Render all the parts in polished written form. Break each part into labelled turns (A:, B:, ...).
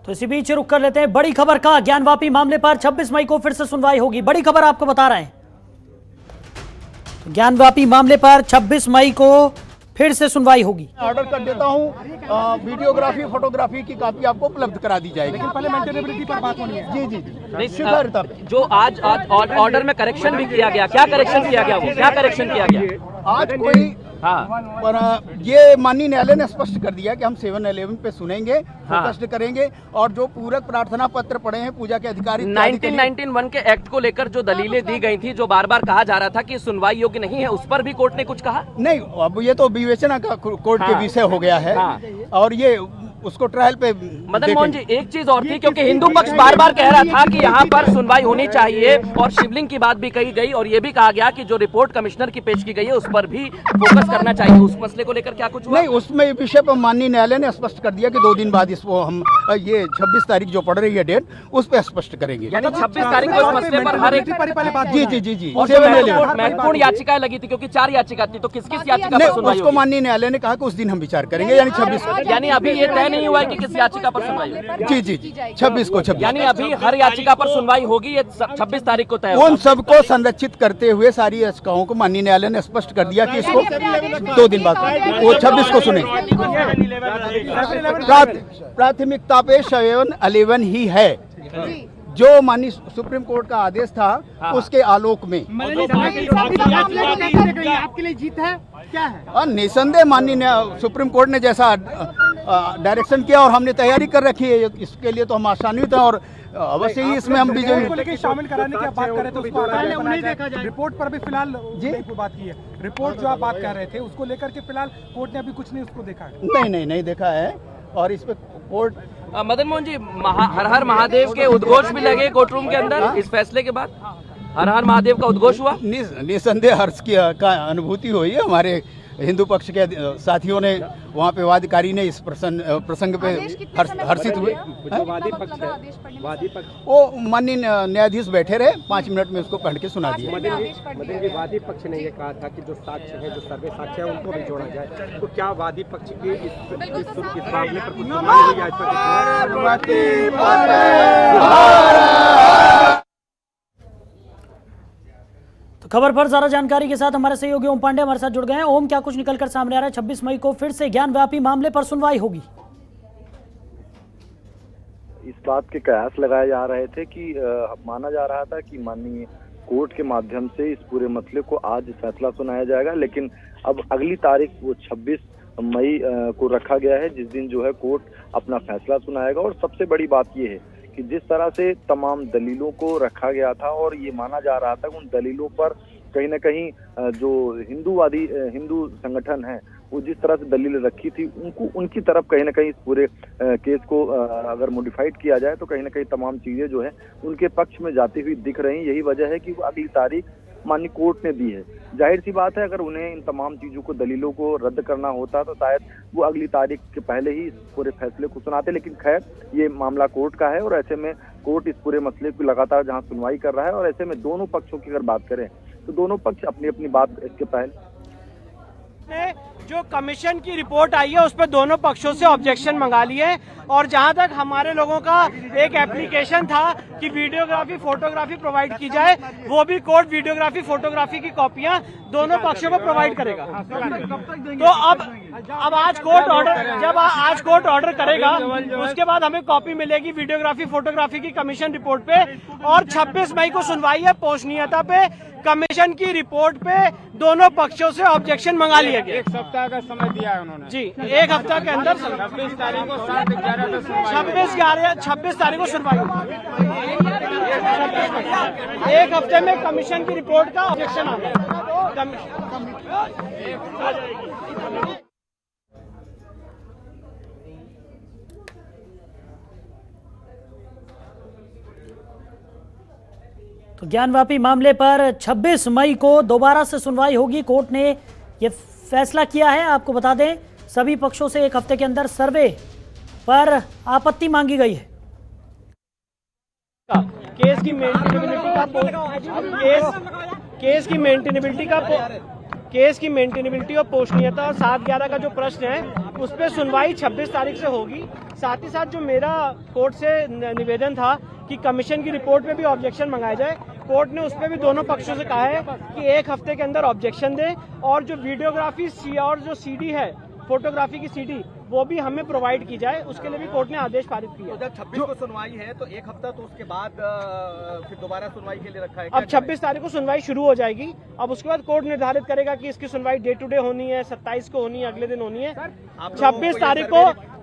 A: तो इसी बीच रुक कर लेते हैं बड़ी खबर का। ज्ञानवापी मामले पर 26 मई को फिर से सुनवाई होगी। बड़ी खबर आपको बता रहे हैं। तो ज्ञानवापी मामले पर 26 मई को फिर से सुनवाई होगी।
B: ऑर्डर कर देता हूँ, वीडियोग्राफी फोटोग्राफी की कॉपी आपको उपलब्ध करा दी जाएगी। लेकिन पहले मेंटेनेबिलिटी पर बात होनी है। जी।
C: जो आज ऑर्डर में करेक्शन भी किया गया, क्या करेक्शन किया गया, वो क्या करेक्शन किया गया
B: आज कोई पर ये माननीय न्यायालय ने स्पष्ट कर दिया कि हम 711 पे सुनेंगे, फोकस्ड करेंगे और जो पूरक प्रार्थना पत्र पड़े हैं पूजा के अधिकारी
C: 1991 के एक्ट को लेकर जो दलीलें दी गई थी, जो बार बार कहा जा रहा था कि सुनवाई योग्य नहीं है, उस पर भी कोर्ट ने कुछ कहा
B: नहीं। अब ये तो विवेचना का कोर्ट के विषय हो गया है और ये उसको ट्रायल पे
C: मदन मोहन जी एक चीज और थी, क्योंकि हिंदू पक्ष बार बार कह रहा था कि यहाँ पर सुनवाई होनी चाहिए और शिवलिंग की बात भी कही गई और ये भी कहा गया कि जो रिपोर्ट कमिश्नर की पेश की गई है उस पर भी फोकस करना चाहिए। उस मसले को लेकर क्या कुछ हुआ?
B: नहीं, उसमें विषय पर माननीय न्यायालय ने स्पष्ट कर दिया कि 2 दिन बाद इसको हम ये 26 तारीख जो पड़ रही है डेट, उस पर स्पष्ट करेंगे।
C: यानी 26 तारीख को इस मसले पर हर एक
B: जी
C: महत्वपूर्ण याचिकाएं लगी थी, क्योंकि 4 याचिका थी, तो किस याचिका पर सुनवाई
B: उसको माननीय न्यायालय ने कहा कि उस दिन हम विचार करेंगे, यानी 26 को।
C: यानी अभी ये तय नहीं हुआ है कि किस याचिका पर सुनवाई होगी?
B: जी 26 को।
C: यानी अभी हर याचिका पर सुनवाई होगी, ये 26 तारीख को तय।
B: उन सबको संरक्षित करते हुए सारी याचिकाओं को माननीय न्यायालय ने स्पष्ट कर दिया कि इसको 2 दिन बाद वो 26 को सुने। प्राथमिकता पे 711 ही है जो माननीय सुप्रीम कोर्ट का आदेश था, उसके आलोक में
D: आपके लिए जीत है क्या है?
B: और निसंदेह माननीय सुप्रीम कोर्ट ने जैसा डायरेक्शन किया और हमने तैयारी कर रखी है, इसके लिए तो हम आशान्वित हैं और अवश्य ही इसमें हम बीजेपी
D: शामिल कराने की आप बात कर रहे थे, उसको नहीं देखा जाए। रिपोर्ट पर भी फिलहाल जी बात की है। रिपोर्ट जो आप बात कर रहे थे उसको लेकर के फिलहाल कोर्ट ने अभी कुछ नहीं उसको देखा है।
B: नहीं देखा है और इस पे कोर्ट
C: मदन मोहन जी हर हर महादेव के उद्घोष भी लगे कोर्ट रूम के अंदर इस फैसले के बाद। हर हर महादेव का उद्घोष हुआ।
B: निसंदेह हर्ष की का अनुभूति हुई है। हमारे हिंदू पक्ष के साथियों ने वहाँ पे वादकारी ने इस प्रसंग पे हर्षित हुए। वो माननीय न्यायाधीश बैठे रहे, 5 मिनट में उसको पढ़ के सुना दिया।
E: वादी पक्ष ने ये कहा था कि जो साक्ष्य है, जो सर्वे साक्ष्य है, उनको भी जोड़ा जाए, तो क्या वादी पक्ष की इस मामले पर कुछ सुनवाई हुई आज तक?
A: खबर पर ज्यादा जानकारी के साथ हमारे सहयोगी ओम पांडे हमारे साथ जुड़ गए हैं। ओम, क्या कुछ निकलकर सामने आ रहा है? 26 मई को फिर से ज्ञानव्यापी मामले पर सुनवाई होगी।
F: इस बात के कयास लगाए जा रहे थे कि माना जा रहा था कि माननीय कोर्ट के माध्यम से इस पूरे मसले को आज फैसला सुनाया जाएगा, लेकिन अब अगली तारीख वो 26 मई को रखा गया है, जिस दिन जो है कोर्ट अपना फैसला सुनाएगा। और सबसे बड़ी बात ये है कि जिस तरह से तमाम दलीलों को रखा गया था और ये माना जा रहा था कि उन दलीलों पर कहीं न कहीं जो हिंदू संगठन है वो जिस तरह से दलीलें रखी थी उनकी तरफ कहीं न कहीं इस पूरे केस को अगर मॉडिफाइड किया जाए तो कहीं न कहीं तमाम चीजें जो है उनके पक्ष में जाती हुई दिख रही। यही वजह है कि वो अगली तारीख माननीय कोर्ट ने दी है। जाहिर सी बात है, अगर उन्हें इन तमाम चीजों को दलीलों को रद्द करना होता तो शायद वो अगली तारीख के पहले ही इस पूरे फैसले को सुनाते, लेकिन खैर ये मामला कोर्ट का है और ऐसे में कोर्ट इस पूरे मसले को लगातार जहां सुनवाई कर रहा है और ऐसे में दोनों पक्षों की अगर बात करें तो दोनों पक्ष अपनी अपनी बात इसके पहले
D: जो कमीशन की रिपोर्ट आई है उस पर दोनों पक्षों से ऑब्जेक्शन मंगा लिए और जहां तक हमारे लोगों का एक एप्लीकेशन था कि वीडियोग्राफी फोटोग्राफी प्रोवाइड की जाए, वो भी कोर्ट वीडियोग्राफी फोटोग्राफी की कॉपियां दोनों पक्षों को प्रोवाइड करेगा। तो अब आज कोर्ट ऑर्डर जब आज कोर्ट ऑर्डर करेगा उसके बाद हमें कॉपी मिलेगी वीडियोग्राफी फोटोग्राफी की कमीशन रिपोर्ट पे और 26 मई को सुनवाई है पोषणीयता पे। कमीशन की रिपोर्ट पे दोनों पक्षों से ऑब्जेक्शन मंगा लिया गया।
E: 1 सप्ताह का समय दिया है उन्होंने
D: जी, 1 हफ्ता के अंदर
E: 26 तारीख को
D: 26 तारीख को सुनवाई। 1 हफ्ते में कमीशन की रिपोर्ट का ऑब्जेक्शन आ गया।
A: तो ज्ञानवापी मामले पर 26 मई को दोबारा से सुनवाई होगी। कोर्ट ने यह फैसला किया है। आपको बता दें, सभी पक्षों से 1 हफ्ते के अंदर सर्वे पर आपत्ति मांगी गई है।
D: केस की मेंटेनेबिलिटी और पोषणीयता और 7/11 का जो प्रश्न है उस पर सुनवाई 26 तारीख से होगी। साथ ही साथ जो मेरा कोर्ट से निवेदन था कि कमीशन की रिपोर्ट पे भी ऑब्जेक्शन मंगाया जाए, कोर्ट ने उस पर भी दोनों पक्षों से कहा है कि 1 हफ्ते के अंदर ऑब्जेक्शन दे, और जो वीडियोग्राफी और जो सीडी है, फोटोग्राफी की सीडी, वो भी हमें प्रोवाइड की जाए। उसके लिए भी कोर्ट ने आदेश पारित किया।
E: जब 26 को सुनवाई है तो 1 हफ्ता, तो उसके बाद फिर दोबारा सुनवाई के लिए रखा है।
D: अब 26 तारीख को सुनवाई शुरू हो जाएगी। अब उसके बाद कोर्ट निर्धारित करेगा कि इसकी सुनवाई डे टू डे होनी है, 27 को होनी है, अगले दिन होनी है।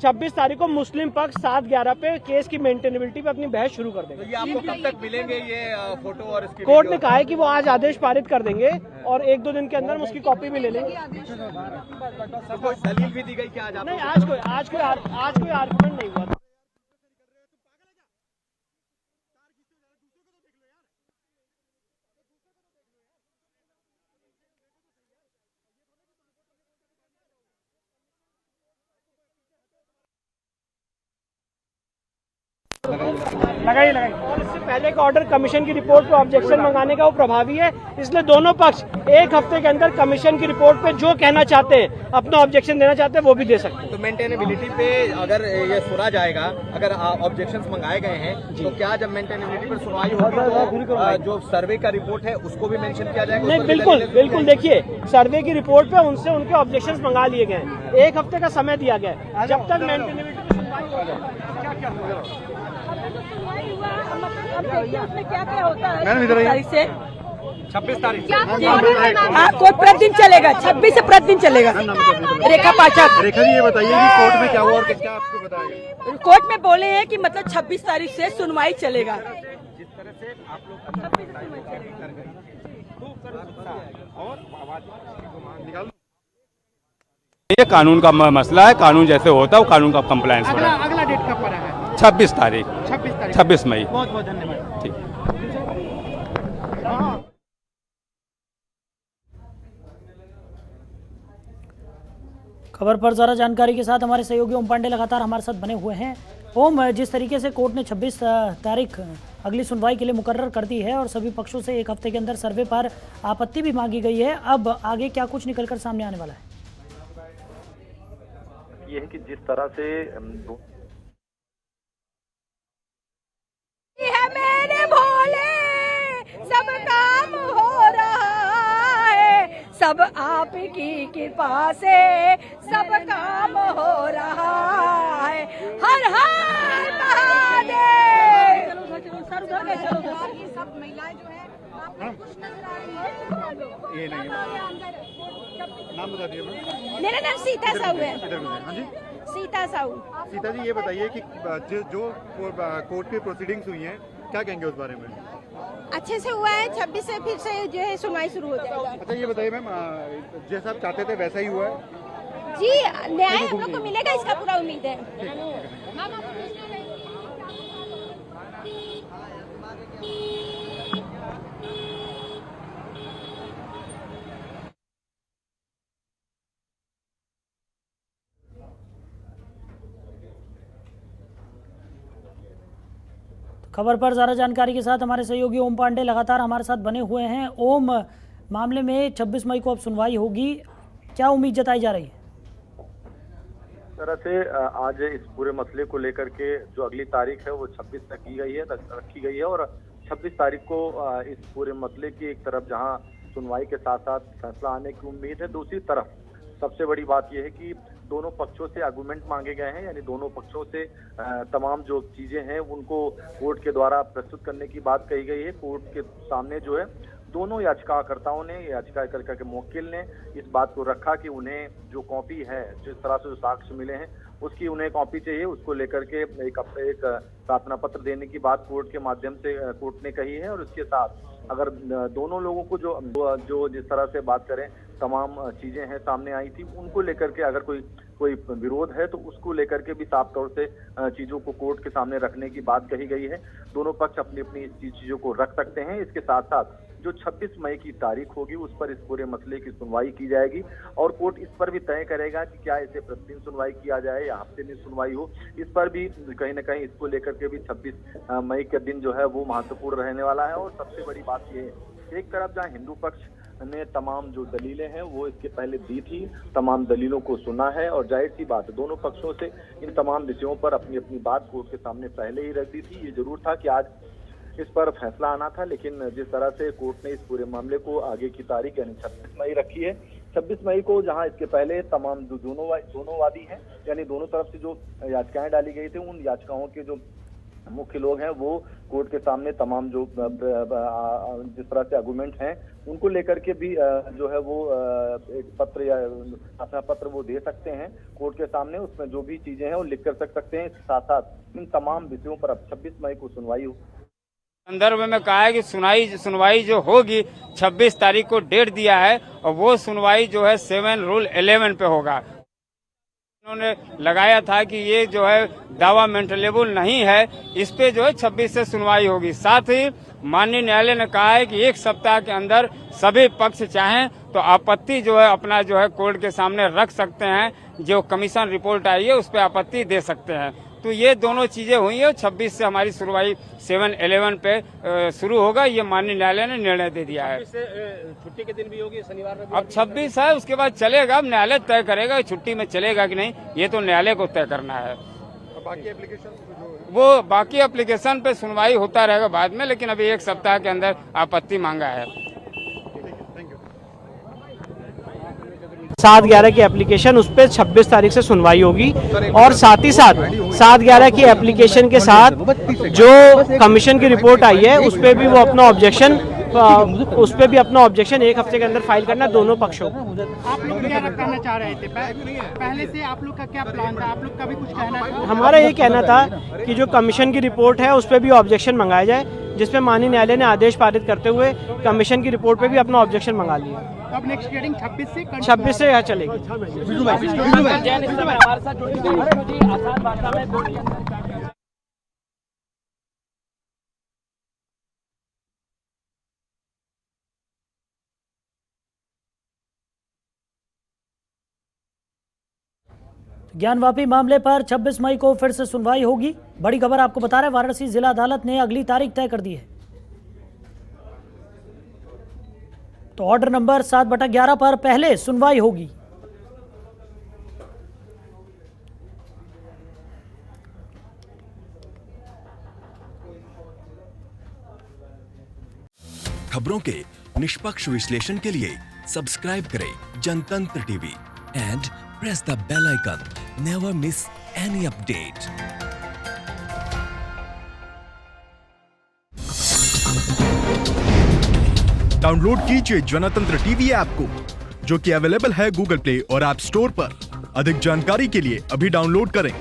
D: 26 तारीख को मुस्लिम पक्ष 7/11 पे केस की मेंटेनेबिलिटी पे अपनी बहस शुरू कर देगा।
E: तो ये आपको कब तक मिलेंगे ये फोटो और इसकी?
D: कोर्ट ने कहा है कि वो आज आदेश पारित कर देंगे और 1-2 दिन के अंदर हम उसकी कॉपी भी ले लेंगे।
E: कोई दलील भी दी गई क्या आज?
D: नहीं, आज कोई आर्गुमेंट नहीं हुआ। लगाई। और इससे पहले का ऑर्डर कमीशन की रिपोर्ट पे ऑब्जेक्शन मंगाने का वो प्रभावी है, इसलिए दोनों पक्ष 1 हफ्ते के अंदर कमीशन की रिपोर्ट पे जो कहना चाहते हैं, अपना ऑब्जेक्शन देना चाहते हैं, वो भी दे सकते हैं।
E: तो मेंटेनेबिलिटी पे अगर ये सुना जाएगा, अगर ऑब्जेक्शंस मंगाए गए हैं, तो क्या जब मेंटेनेबिलिटी पर सुनवाई होगी तो जो सर्वे का रिपोर्ट है उसको भी मेंशन किया जाएगा?
D: नहीं, बिल्कुल। देखिए, सर्वे की रिपोर्ट पे उनसे उनके ऑब्जेक्शंस मंगा लिए गए हैं। 1 हफ्ते का समय दिया गया है, जब तक मेंटेनेबिलिटी पे सुनवाई हो जाए।
G: अब देखिए उसमें क्या होता है।
E: 26 तारीख
G: हाँ, कोर्ट प्रतिदिन चलेगा, 26 से प्रतिदिन चलेगा। रेखा पाठक।
H: रेखा जी, ये बताइए कि कोर्ट में क्या हुआ और क्या आपको बताया?
G: कोर्ट में बोले हैं कि मतलब 26 तारीख से सुनवाई चलेगा।
E: जिस तरह से आप लोग
I: ये कानून का मसला है। कानून जैसे होता है वो कानून का कंप्लायंस हो रहा है।
D: अगला डेट कब पड़ा है?
I: 26 तारीख 26 मई।
D: बहुत बहुत धन्यवाद।
I: ठीक।
A: खबर पर ज़्यादा जानकारी के साथ हमारे सहयोगी ओम पांडे लगातार हमारे साथ बने हुए हैं। ओम, जिस तरीके से कोर्ट ने 26 तारीख अगली सुनवाई के लिए मुकर्रर कर दी है और सभी पक्षों से 1 हफ्ते के अंदर सर्वे पर आपत्ति भी मांगी गई है, अब आगे क्या कुछ निकलकर सामने आने वाला है?
F: ये है कि जिस तरह से
G: मेरे भोले सब काम हो रहा है, सब आपकी कृपा से सब काम हो रहा है। हर हर महादेव। ये सब महिलाएं जो है आपको खुश नजर आ रही है।
H: ये नहीं नाम बता दिए।
G: मेरा नाम सीता साहू है।
H: हाँ जी,
G: सीता साहू।
H: सीता जी, ये बताइए कि जो कोर्ट की प्रोसीडिंग्स हुई हैं, क्या कहेंगे उस बारे में?
G: अच्छे से हुआ है, 26 से फिर से जो है सुनवाई शुरू हो जाएगा।
H: अच्छा, ये बताइए मैम, जैसा आप चाहते थे वैसा ही हुआ है?
G: जी, न्याय हम लोग को मिलेगा, इसका पूरा उम्मीद है।
A: खबर पर ज़्यादा जानकारी के साथ हमारे सहयोगी ओम पांडे लगातार हमारे साथ बने हुए हैं। ओम, मामले में 26 मई को अब सुनवाई होगी, क्या उम्मीद जताई जा रही है?
F: तरह से आज इस पूरे मसले को लेकर के जो अगली तारीख है वो 26 तक रखी गई है और 26 तारीख को इस पूरे मसले की एक तरफ जहां सुनवाई के साथ साथ फैसला आने की उम्मीद है, दूसरी तरफ सबसे बड़ी बात यह है कि दोनों पक्षों से आर्गुमेंट मांगे गए हैं, यानी दोनों पक्षों से तमाम जो चीजें हैं उनको कोर्ट के द्वारा प्रस्तुत करने की बात कही गई है। कोर्ट के सामने जो है दोनों याचिकाकर्ताओं ने, याचिकाकर्ता के मुवक्किल ने इस बात को रखा कि उन्हें जो कॉपी है, जिस तरह से जो साक्ष्य मिले हैं उसकी उन्हें कॉपी चाहिए, उसको लेकर के एक प्रार्थना पत्र देने की बात कोर्ट के माध्यम से कोर्ट ने कही है। और उसके साथ अगर दोनों लोगों को जो जिस तरह से बात करें तमाम चीजें हैं सामने आई थी, उनको लेकर के अगर कोई विरोध है तो उसको लेकर के भी साफ तौर से चीजों को कोर्ट के सामने रखने की बात कही गई है। दोनों पक्ष अपनी अपनी चीजों को रख सकते हैं। इसके साथ साथ जो 26 मई की तारीख होगी उस पर इस पूरे मसले की सुनवाई की जाएगी और कोर्ट इस पर भी तय करेगा कि क्या इसे प्रतिदिन सुनवाई किया जाए या हफ्ते में सुनवाई हो। इस पर भी कहीं ना कहीं इसको लेकर के भी 26 मई के दिन जो है वो महत्वपूर्ण रहने वाला है। और सबसे बड़ी बात यह है, एक तरफ जहां हिंदू पक्ष ने तमाम जो दलीलें हैं वो इसके पहले दी थी, तमाम दलीलों को सुना है और जाहिर सी बात है दोनों पक्षों से इन तमाम विषयों पर अपनी अपनी बात कोर्ट के सामने पहले ही रख दी थी। ये जरूर था कि आज इस पर फैसला आना था, लेकिन जिस तरह से कोर्ट ने इस पूरे मामले को आगे की तारीख यानी 26 मई रखी है, 26 मई को जहां इसके पहले तमाम जो दोनों वादी हैं यानी दोनों तरफ से जो याचिकाएं डाली गई थी उन याचिकाओं के जो मुख्य लोग हैं वो कोर्ट के सामने तमाम जो जिस तरह से आर्गुमेंट हैं उनको लेकर के भी जो है वो एक पत्र या अपना पत्र वो दे सकते हैं कोर्ट के सामने। उसमें जो भी चीजें हैं वो लिख कर सकते हैं। साथ साथ इन तमाम विषयों पर अब 26 मई को सुनवाई हो।
I: संदर्भ में कहा है कि सुनवाई जो होगी 26 तारीख को डेट दिया है और वो सुनवाई जो है 7 रूल 11 पे होगा। उन्होंने लगाया था कि ये जो है दावा मेंटेनेबल नहीं है, इस पे जो है 26 से सुनवाई होगी। साथ ही माननीय न्यायालय ने कहा है कि 1 सप्ताह के अंदर सभी पक्ष चाहें तो आपत्ति जो है अपना जो है कोर्ट के सामने रख सकते हैं। जो कमीशन रिपोर्ट आई है उस पर आपत्ति दे सकते हैं। तो ये दोनों चीजें हुई है। 26 से हमारी सुनवाई 7/11 पे शुरू होगा, ये माननीय न्यायालय ने निर्णय दे दिया है।
C: छुट्टी के दिन भी होगी, शनिवार
I: अब 26 है, उसके बाद चलेगा। अब न्यायालय तय करेगा छुट्टी में चलेगा कि नहीं, ये तो न्यायालय को तय करना है। वो बाकी एप्लीकेशन पे सुनवाई होता रहेगा बाद में, लेकिन अभी 1 सप्ताह के अंदर आपत्ति मांगा है।
D: 7/11 की एप्लीकेशन, उस पर 26 तारीख से सुनवाई होगी। और साथ ही साथ 7/11 की एप्लीकेशन के साथ जो कमीशन की रिपोर्ट आई है उस पर भी वो अपना ऑब्जेक्शन 1 हफ्ते के अंदर फाइल करना दोनों पक्षों।
J: आप लोग क्या करना चाह रहे थे पहले से? आप लोग का क्या प्लान था? आप लोग का भी कुछ कहना था?
D: हमारा ये कहना था कि जो कमीशन की रिपोर्ट है उस पर भी ऑब्जेक्शन मंगाया जाए, जिसपे माननीय न्यायालय ने आदेश पारित करते हुए कमीशन की रिपोर्ट पे भी अपना ऑब्जेक्शन मंगा लिया।
J: अब नेक्स्ट हियरिंग
D: 26 से यहाँ चलेगी।
A: ज्ञानवापी मामले पर 26 मई को फिर से सुनवाई होगी। बड़ी खबर आपको बता रहे हैं, वाराणसी जिला अदालत ने अगली तारीख तय कर दी है। तो ऑर्डर नंबर 7/11 पर पहले सुनवाई होगी।
K: खबरों के निष्पक्ष विश्लेषण के लिए सब्सक्राइब करें जनतंत्र TV and press the bell icon. Never miss any update.
L: Download कीजिए जनतंत्र टीवी ऐप को, जो कि अवेलेबल है गूगल प्ले और ऐप स्टोर पर। अधिक जानकारी के लिए अभी डाउनलोड करें।